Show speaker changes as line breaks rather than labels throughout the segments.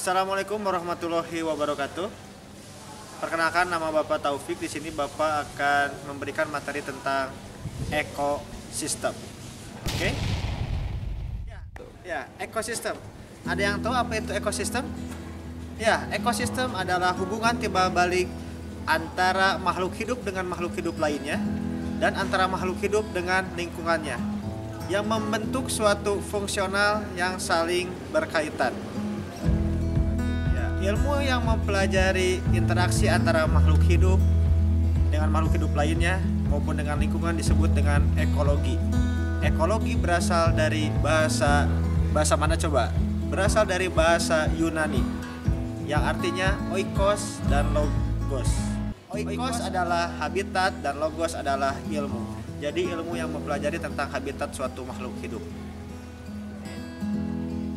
Assalamualaikum warahmatullahi wabarakatuh. Perkenalkan, nama Bapak Taufik. Di sini Bapak akan memberikan materi tentang ekosistem. Oke? Ya, ekosistem. Ada yang tahu apa itu ekosistem? Ya, ekosistem adalah hubungan timbal balik antara makhluk hidup dengan makhluk hidup lainnya dan antara makhluk hidup dengan lingkungannya yang membentuk suatu fungsional yang saling berkaitan. Ilmu yang mempelajari interaksi antara makhluk hidup dengan makhluk hidup lainnya maupun dengan lingkungan disebut dengan ekologi. Ekologi berasal dari bahasa mana coba? Berasal dari bahasa Yunani yang artinya oikos dan logos. Oikos adalah habitat dan logos adalah ilmu. Jadi ilmu yang mempelajari tentang habitat suatu makhluk hidup.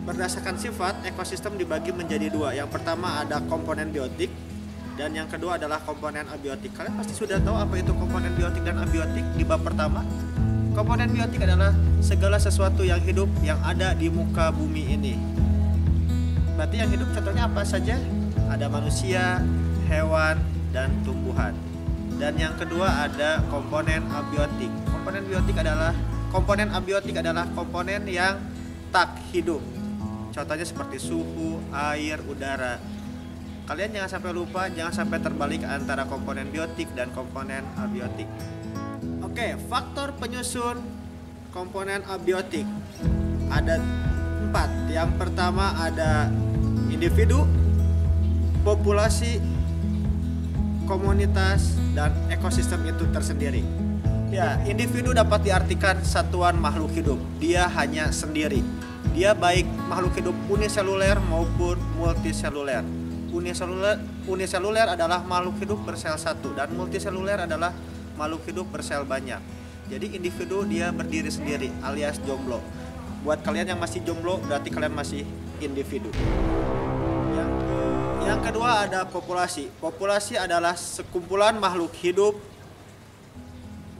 Berdasarkan sifat, ekosistem dibagi menjadi dua. Yang pertama ada komponen biotik dan yang kedua adalah komponen abiotik. Kalian pasti sudah tahu apa itu komponen biotik dan abiotik di bab pertama. Komponen biotik adalah segala sesuatu yang hidup yang ada di muka bumi ini. Berarti yang hidup contohnya apa saja? Ada manusia, hewan, dan tumbuhan. Dan yang kedua ada komponen abiotik. Komponen abiotik adalah komponen yang tak hidup. Contohnya seperti suhu, air, udara. Kalian jangan sampai lupa, jangan sampai terbalik antara komponen biotik dan komponen abiotik. Oke, faktor penyusun komponen abiotik ada 4. Yang pertama ada individu, populasi, komunitas, dan ekosistem itu tersendiri. Ya, individu dapat diartikan satuan makhluk hidup. Dia hanya sendiri. Dia baik makhluk hidup uniseluler maupun multiseluler. Uniseluler adalah makhluk hidup bersel satu dan multiseluler adalah makhluk hidup bersel banyak. Jadi individu dia berdiri sendiri alias jomblo. Buat kalian yang masih jomblo berarti kalian masih individu. Yang kedua ada populasi. Populasi adalah sekumpulan makhluk hidup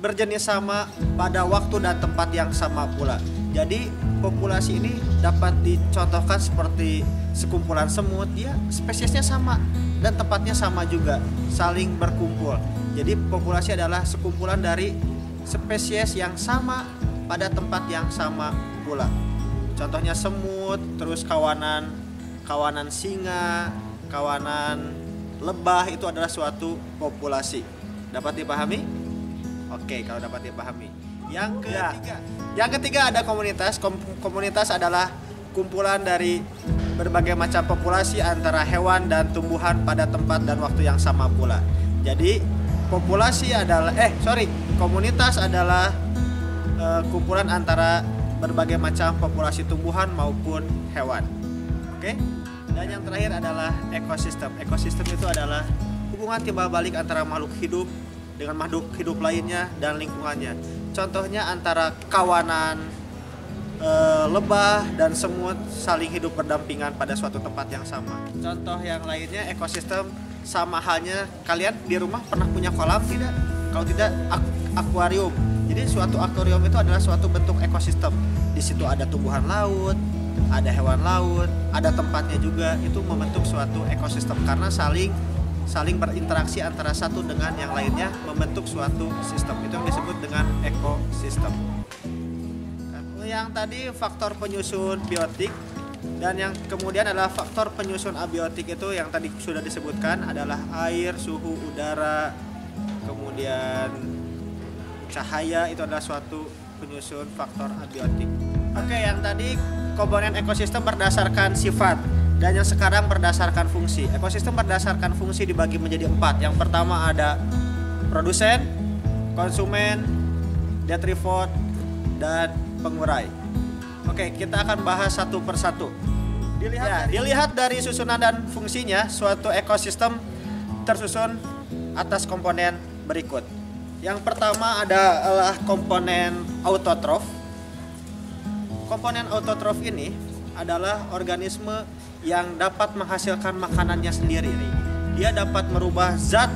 berjenis sama pada waktu dan tempat yang sama pula. Jadi populasi ini dapat dicontohkan seperti sekumpulan semut, ya spesiesnya sama dan tempatnya sama juga, saling berkumpul. Jadi populasi adalah sekumpulan dari spesies yang sama pada tempat yang sama pula. Contohnya semut, terus kawanan singa, kawanan lebah itu adalah suatu populasi. Dapat dipahami? Oke, kalau dapat dipahami. Yang ketiga ada komunitas. Komunitas adalah kumpulan dari berbagai macam populasi antara hewan dan tumbuhan pada tempat dan waktu yang sama pula. Jadi komunitas adalah kumpulan antara berbagai macam populasi tumbuhan maupun hewan. Oke? Dan yang terakhir adalah ekosistem. Ekosistem itu adalah hubungan timbal balik antara makhluk hidup dengan makhluk hidup lainnya dan lingkungannya. Contohnya antara kawanan lebah dan semut saling hidup berdampingan pada suatu tempat yang sama. Contoh yang lainnya ekosistem sama halnya kalian di rumah pernah punya kolam tidak? Kalau tidak, akuarium. Jadi suatu akuarium itu adalah suatu bentuk ekosistem. Di situ ada tumbuhan laut, ada hewan laut, ada tempatnya juga. Itu membentuk suatu ekosistem karena saling berinteraksi antara satu dengan yang lainnya membentuk suatu sistem. Itu yang disebut dengan ekosistem. Yang tadi faktor penyusun biotik dan yang kemudian adalah faktor penyusun abiotik. Itu yang tadi sudah disebutkan adalah air, suhu, udara, kemudian cahaya. Itu adalah suatu penyusun faktor abiotik. Oke, yang tadi komponen ekosistem berdasarkan sifat. Dan yang sekarang berdasarkan fungsi. Ekosistem berdasarkan fungsi dibagi menjadi 4. Yang pertama ada produsen, konsumen, detrivore, dan pengurai. Oke, kita akan bahas satu persatu. Dilihat dari susunan dan fungsinya, suatu ekosistem tersusun atas komponen berikut. Yang pertama adalah komponen autotrof. Komponen autotrof ini adalah organisme yang dapat menghasilkan makanannya sendiri. Dia dapat merubah zat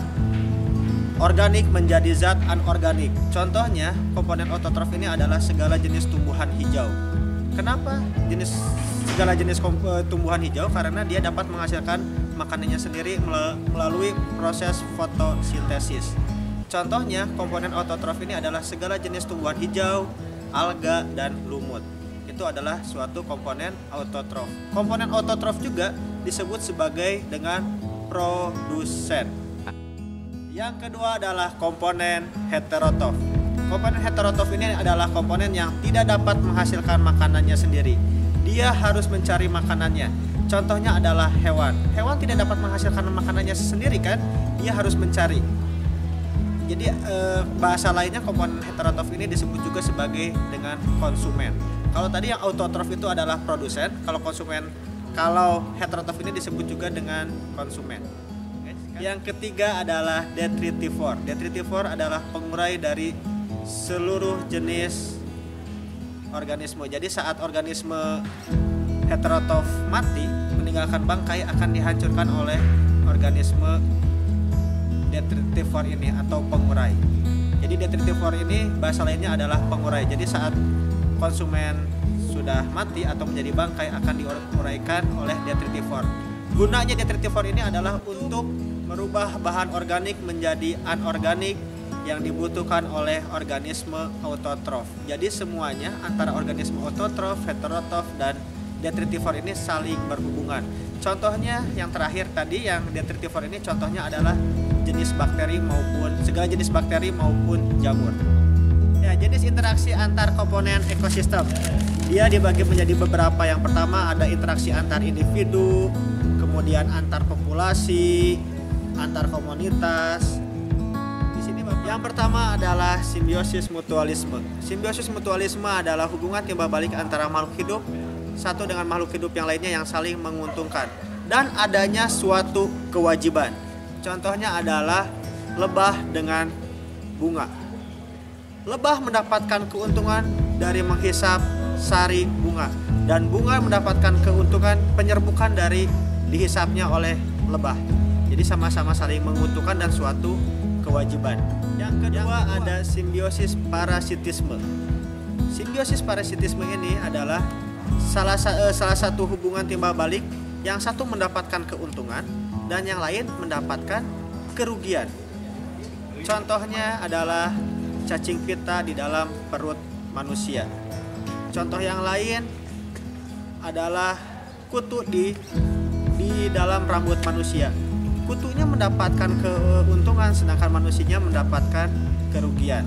organik menjadi zat anorganik. Contohnya, komponen autotrof ini adalah segala jenis tumbuhan hijau. Kenapa segala jenis tumbuhan hijau? Karena dia dapat menghasilkan makanannya sendiri melalui proses fotosintesis. Contohnya, komponen autotrof ini adalah segala jenis tumbuhan hijau, alga, dan lumut. Itu adalah suatu komponen autotrof. Komponen autotrof juga disebut sebagai dengan produsen. Yang kedua adalah komponen heterotrof. Komponen heterotrof ini adalah komponen yang tidak dapat menghasilkan makanannya sendiri. Dia harus mencari makanannya. Contohnya adalah hewan. Hewan tidak dapat menghasilkan makanannya sendiri kan? Dia harus mencari. Jadi bahasa lainnya komponen heterotrof ini disebut juga sebagai dengan konsumen. Kalau tadi yang autotrof itu adalah produsen, kalau heterotrof ini disebut juga dengan konsumen. Yang ketiga adalah detritivore. Detritivore adalah pengurai dari seluruh jenis organisme. Jadi saat organisme heterotrof mati, meninggalkan bangkai, akan dihancurkan oleh organisme detritivore ini atau pengurai. Jadi detritivore ini bahasa lainnya adalah pengurai. Jadi saat konsumen sudah mati atau menjadi bangkai, akan diuraikan oleh detritivore. Gunanya detritivore ini adalah untuk merubah bahan organik menjadi anorganik yang dibutuhkan oleh organisme autotrof. Jadi semuanya antara organisme autotrof, heterotrof, dan detritivore ini saling berhubungan. Contohnya yang terakhir tadi, yang detritivore ini contohnya adalah segala jenis bakteri maupun jamur. Ya, jenis interaksi antar komponen ekosistem. Dia dibagi menjadi beberapa. Yang pertama ada interaksi antar individu, kemudian antar populasi, antar komunitas. Di sini yang pertama adalah simbiosis mutualisme. Simbiosis mutualisme adalah hubungan timbal balik antara makhluk hidup satu dengan makhluk hidup yang lainnya yang saling menguntungkan dan adanya suatu kewajiban. Contohnya adalah lebah dengan bunga. Lebah mendapatkan keuntungan dari menghisap sari bunga, dan bunga mendapatkan keuntungan penyerbukan dari dihisapnya oleh lebah. Jadi sama-sama saling menguntungkan dan suatu kewajiban. Yang kedua ada simbiosis parasitisme. Simbiosis parasitisme ini adalah salah satu hubungan timbal balik, yang satu mendapatkan keuntungan dan yang lain mendapatkan kerugian. Contohnya adalah cacing pita di dalam perut manusia. Contoh yang lain adalah kutu di dalam rambut manusia. Kutunya mendapatkan keuntungan sedangkan manusianya mendapatkan kerugian.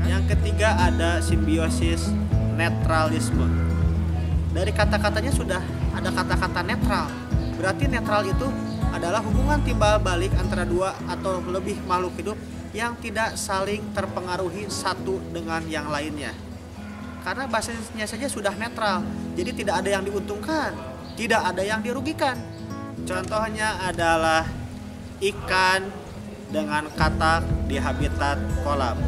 Yang ketiga ada simbiosis netralisme. Dari kata-katanya sudah ada kata-kata netral. Berarti netral itu adalah hubungan timbal balik antara dua atau lebih makhluk hidup yang tidak saling terpengaruhi satu dengan yang lainnya. Karena bahasanya saja sudah netral, jadi tidak ada yang diuntungkan, tidak ada yang dirugikan. Contohnya adalah ikan dengan katak di habitat kolam.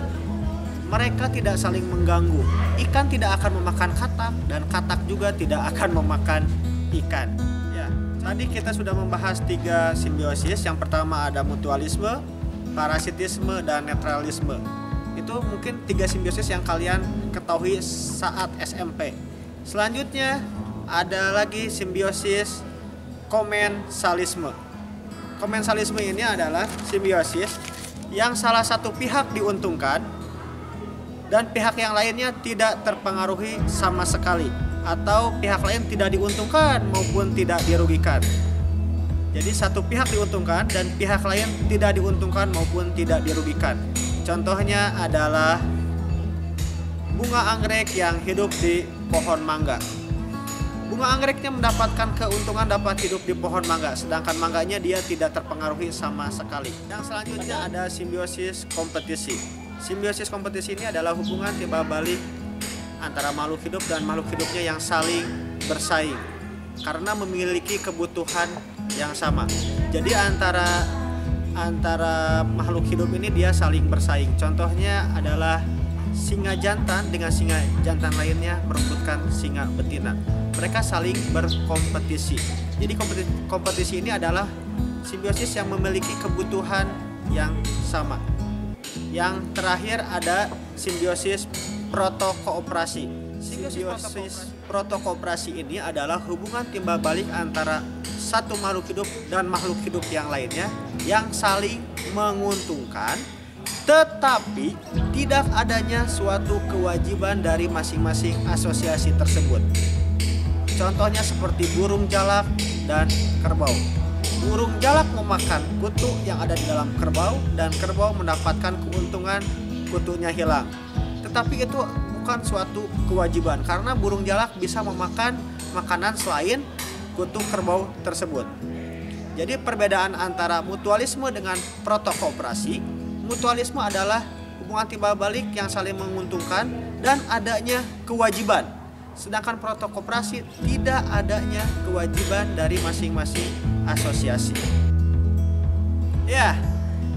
Mereka tidak saling mengganggu. Ikan tidak akan memakan katak dan katak juga tidak akan memakan ikan. Ya, tadi kita sudah membahas 3 simbiosis. Yang pertama ada mutualisme, parasitisme, dan netralisme. Itu mungkin 3 simbiosis yang kalian ketahui saat SMP. Selanjutnya ada lagi simbiosis komensalisme. Komensalisme ini adalah simbiosis yang salah satu pihak diuntungkan dan pihak yang lainnya tidak terpengaruhi sama sekali, atau pihak lain tidak diuntungkan maupun tidak dirugikan. Jadi satu pihak diuntungkan dan pihak lain tidak diuntungkan maupun tidak dirugikan. Contohnya adalah bunga anggrek yang hidup di pohon mangga. Bunga anggreknya mendapatkan keuntungan dapat hidup di pohon mangga, sedangkan mangganya dia tidak terpengaruhi sama sekali. Yang selanjutnya ada simbiosis kompetisi. Simbiosis kompetisi ini adalah hubungan timbal balik antara makhluk hidup dan makhluk hidupnya yang saling bersaing karena memiliki kebutuhan yang sama. Jadi antara makhluk hidup ini dia saling bersaing. Contohnya adalah singa jantan dengan singa jantan lainnya merebutkan singa betina. Mereka saling berkompetisi. Jadi kompetisi ini adalah simbiosis yang memiliki kebutuhan yang sama. Yang terakhir ada simbiosis protokooperasi. Simbiosis protokooperasi ini adalah hubungan timbal balik antara satu makhluk hidup dan makhluk hidup yang lainnya yang saling menguntungkan, tetapi tidak adanya suatu kewajiban dari masing-masing asosiasi tersebut. Contohnya seperti burung jalak dan kerbau. Burung jalak memakan kutu yang ada di dalam kerbau dan kerbau mendapatkan keuntungan kutunya hilang. Tetapi itu bukan suatu kewajiban karena burung jalak bisa memakan makanan selain kutu kerbau tersebut. Jadi perbedaan antara mutualisme dengan protokooperasi, mutualisme adalah hubungan timbal balik yang saling menguntungkan dan adanya kewajiban. Sedangkan protokooperasi tidak adanya kewajiban dari masing-masing asosiasi. Ya,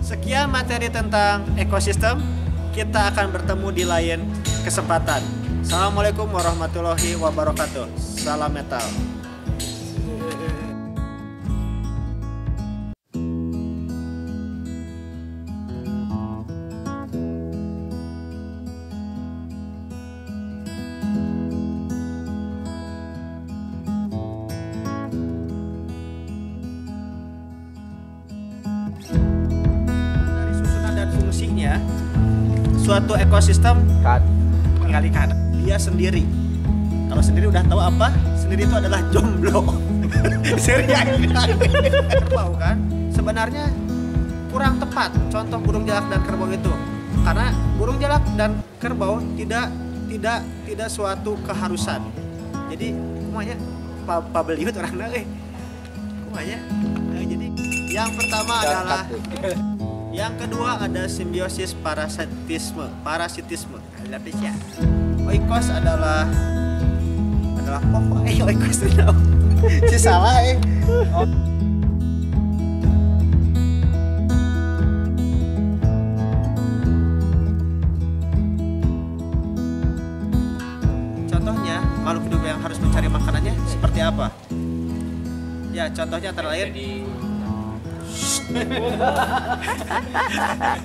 sekian materi tentang ekosistem. Kita akan bertemu di lain kesempatan. Assalamualaikum warahmatullahi wabarakatuh. Salam metal. Dari susunan dan fungsinya, suatu ekosistem mengalihkan dia sendiri. Kalau sendiri udah tahu apa? Sendiri itu adalah jomblo. Kerbau kan? Sebenarnya kurang tepat contoh burung jalak dan kerbau itu. Karena burung jalak dan kerbau tidak suatu keharusan. Jadi kumanya pabeliut orangna kumanya. Jadi yang pertama adalah yang kedua ada simbiosis parasitisme. Lapisia. Oikos adalah pokok. Oikos itu. Si salah Oh. Contohnya makhluk hidup yang harus mencari makanannya seperti apa? Ya, contohnya antara lain.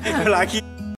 Itu lagi.